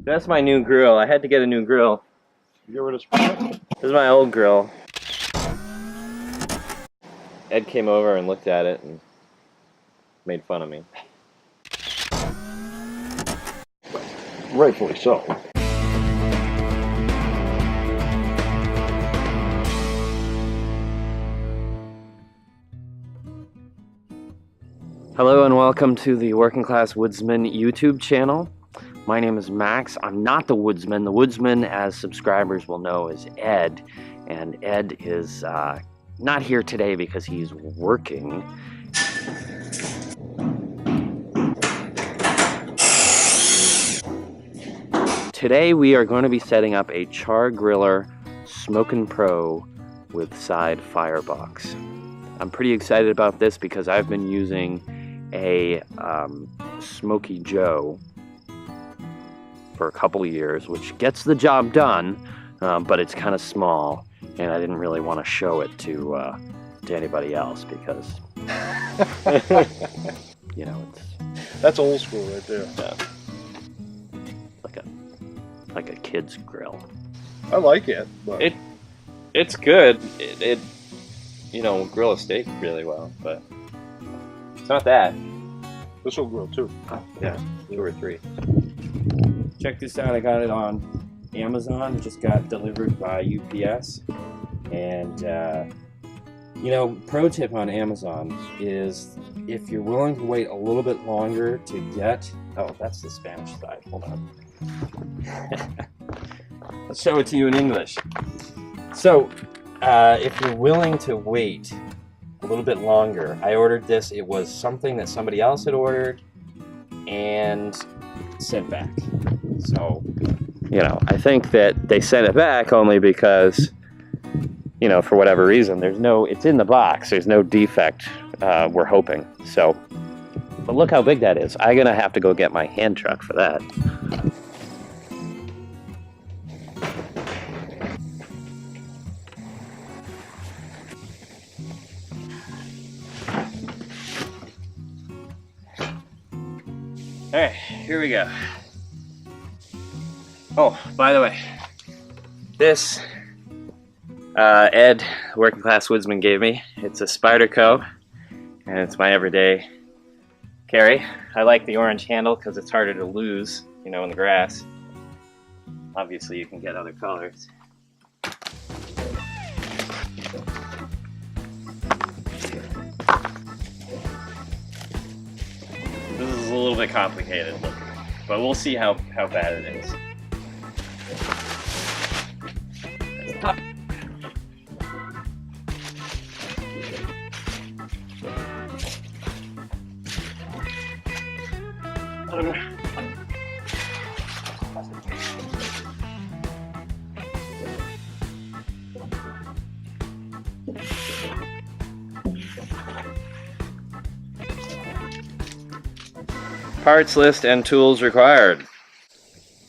That's my new grill. I had to get a new grill. You get rid of spot? This is my old grill. Ed came over and looked at it and made fun of me. Rightfully so. Hello and welcome to the Working Class Woodsman YouTube channel. My name is Max. I'm not the woodsman. The woodsman, as subscribers will know, is Ed. And Ed is not here today because he's working. Today we are going to be setting up a Char-Griller Smokin Pro with side firebox. I'm pretty excited about this because I've been using a Smokey Joe for a couple of years, which gets the job done, but it's kind of small, and I didn't really want to show it to anybody else because you know, That's old school right there. Like a kid's grill. I like it, but It's good. It you know, grill a steak really well, but it's not that. this will grill too. Yeah, 2 or 3. Check this out. I got it on Amazon. It just got delivered by UPS. And, you know, pro tip on Amazon is if you're willing to wait a little bit longer to get... Oh, that's the Spanish side. Hold on. Let's show it to you in English. So, if you're willing to wait a little bit longer, I ordered this. It was something that somebody else had ordered and sent back. So, you know, I think that they sent it back only because, you know, for whatever reason, it's in the box. There's no defect, we're hoping. So, but look how big that is. I'm gonna have to go get my hand truck for that. Alright, here we go. Oh, by the way, this Ed, Working Class Woodsman, gave me. It's a Spyderco, and it's my everyday carry. I like the orange handle because it's harder to lose, you know, in the grass. Obviously, you can get other colors. This is a little bit complicated looking, but we'll see how bad it is. It's tough. Parts list and tools required.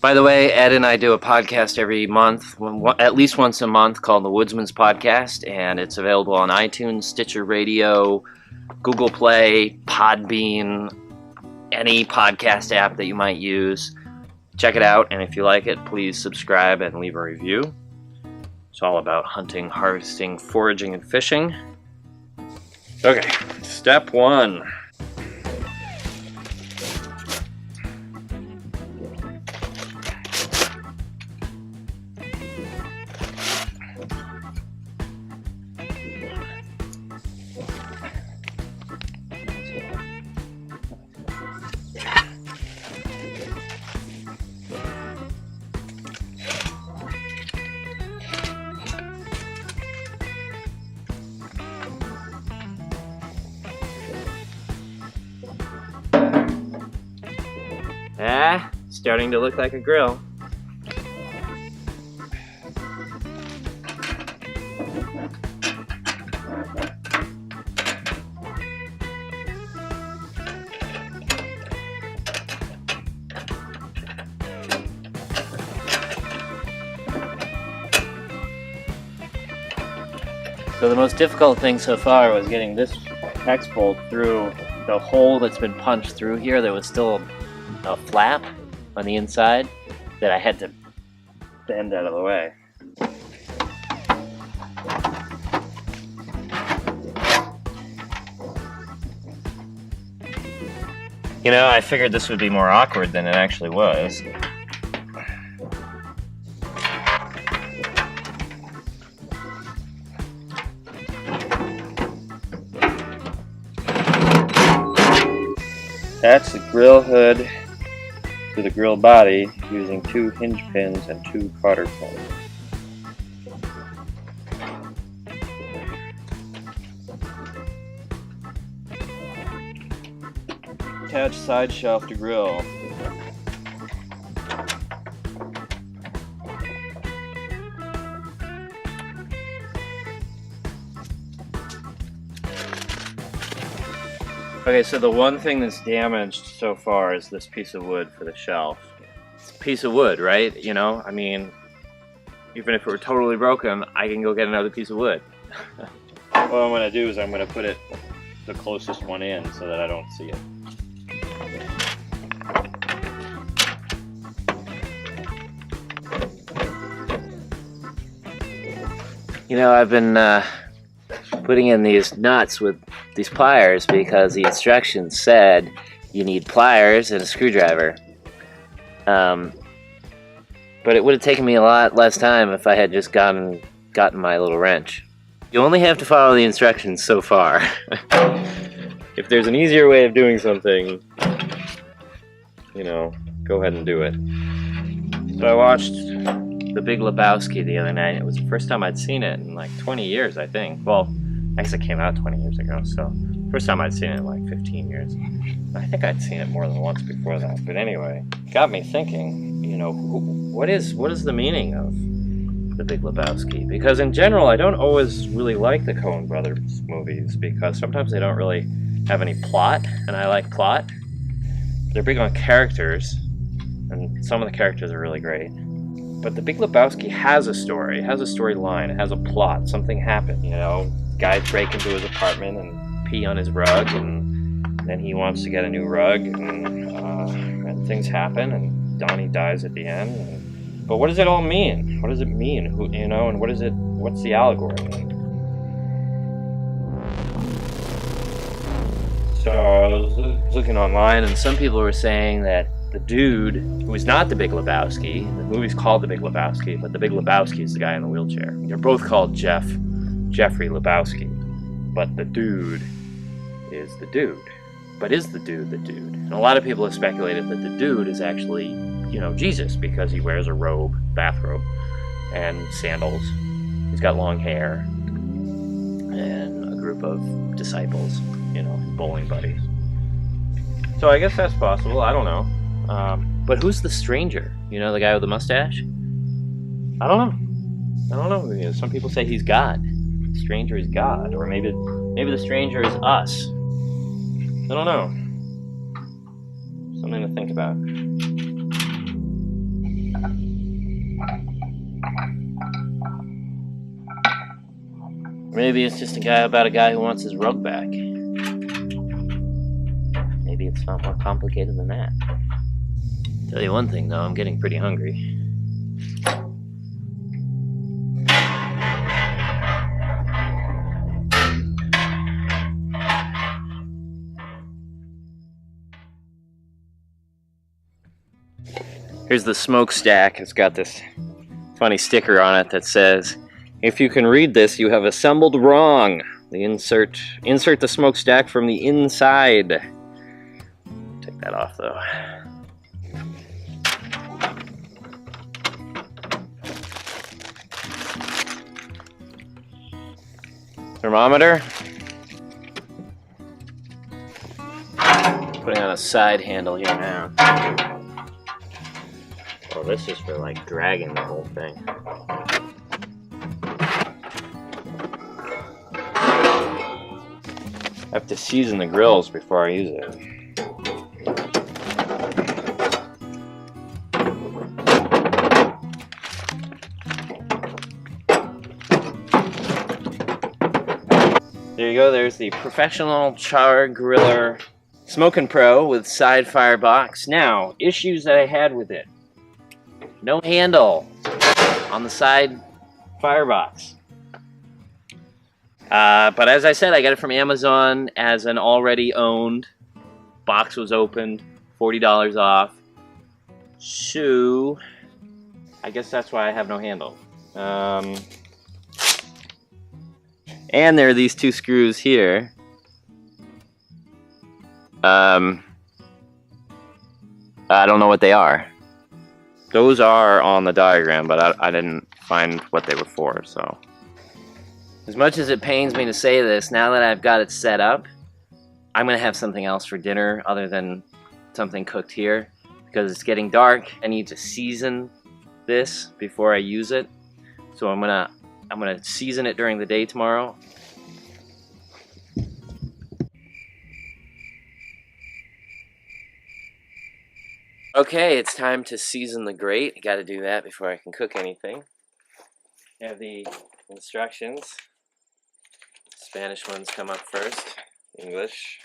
By the way, Ed and I do a podcast every month, at least once a month, called the Woodsman's Podcast, and it's available on iTunes, Stitcher Radio, Google Play, Podbean, any podcast app that you might use. Check it out, and if you like it, please subscribe and leave a review. It's all about hunting, harvesting, foraging, and fishing. Okay, step 1. Starting to look like a grill. So the most difficult thing so far was getting this hex bolt through the hole that's been punched through here. There was still a flap on the inside. that I had to bend out of the way. You know, I figured this would be more awkward than it actually was. Attach the grill hood to the grill body using 2 hinge pins and 2 cotter pins. Attach side shelf to grill. Okay, so the one thing that's damaged so far is this piece of wood for the shelf. It's a piece of wood, right? You know, I mean, even if it were totally broken, I can go get another piece of wood. What I'm going to do is I'm going to put it the closest one in so that I don't see it. You know, I've been putting in these nuts with these pliers because the instructions said you need pliers and a screwdriver. But it would have taken me a lot less time if I had just gotten my little wrench. You only have to follow the instructions so far. If there's an easier way of doing something, you know, go ahead and do it. So I watched The Big Lebowski the other night. It was the first time I'd seen it in like 20 years, I think. Well, I guess it came out 20 years ago, so first time I'd seen it in like 15 years. I think I'd seen it more than once before that. But anyway, it got me thinking, you know, what is the meaning of The Big Lebowski? Because in general, I don't always really like the Coen Brothers movies because sometimes they don't really have any plot, and I like plot. They're big on characters, and some of the characters are really great. But The Big Lebowski has a story, it has a storyline, it has a plot, something happened, you know. Guys break into his apartment and pee on his rug, and then he wants to get a new rug, and things happen, and Donnie dies at the end. But what does it all mean? What does it mean? Who, you know, and what's the allegory? So I was looking online, and some people were saying that the dude who is not the Big Lebowski, the movie's called The Big Lebowski, but the Big Lebowski is the guy in the wheelchair. They're both called Jeffrey Lebowski, but the dude is the dude. But is the dude the dude? And a lot of people have speculated that the dude is actually, you know, Jesus, because he wears a robe, bathrobe, and sandals. He's got long hair, and a group of disciples, you know, bowling buddies. So I guess that's possible, I don't know. But who's the stranger? You know, the guy with the mustache? I don't know who he is. Some people say he's God. The stranger is God, or maybe the stranger is us. I don't know. Something to think about. Maybe it's just about a guy who wants his rug back. Maybe it's not more complicated than that. Tell you one thing though, I'm getting pretty hungry. Here's the smokestack. It's got this funny sticker on it that says, "If you can read this, you have assembled wrong. Insert the smokestack from the inside." Take that off though. Thermometer. Putting on a side handle here now. Oh, this is for like dragging the whole thing. I have to season the grills before I use it. There you go, there's the professional Char-Griller Smokin Pro with side fire box. Now, issues that I had with it. No handle on the side firebox. But as I said, I got it from Amazon as an already owned. Box was opened, $40 off. So, I guess that's why I have no handle. And there are these two screws here. I don't know what they are. Those are on the diagram, but I didn't find what they were for, so. As much as it pains me to say this, now that I've got it set up, I'm gonna have something else for dinner other than something cooked here, because it's getting dark. I need to season this before I use it. So I'm gonna season it during the day tomorrow. Okay, it's time to season the grate. I gotta do that before I can cook anything. I have the instructions. Spanish ones come up first. English.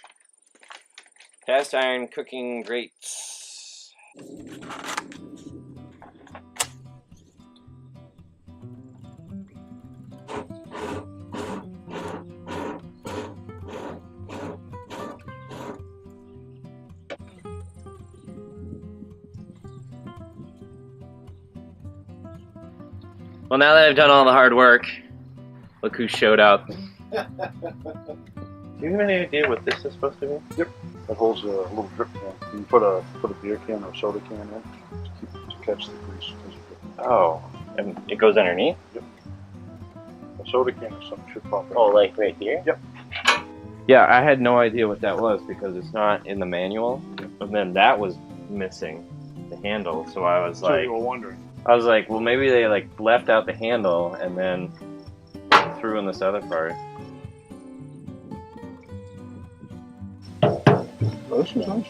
Cast iron cooking grates. Well, now that I've done all the hard work, look who showed up. Do you have any idea what this is supposed to be? Yep. That holds a little drip can. You can put a beer can or soda can in to catch the grease. Oh, and it goes underneath? Yep. A soda can or something should pop out. Oh, like right here? Yep. Yeah, I had no idea what that was because it's not in the manual. And then that was missing, the handle. So I was So you were wondering. well, maybe they like left out the handle and then threw in this other part. Oh, this is nice.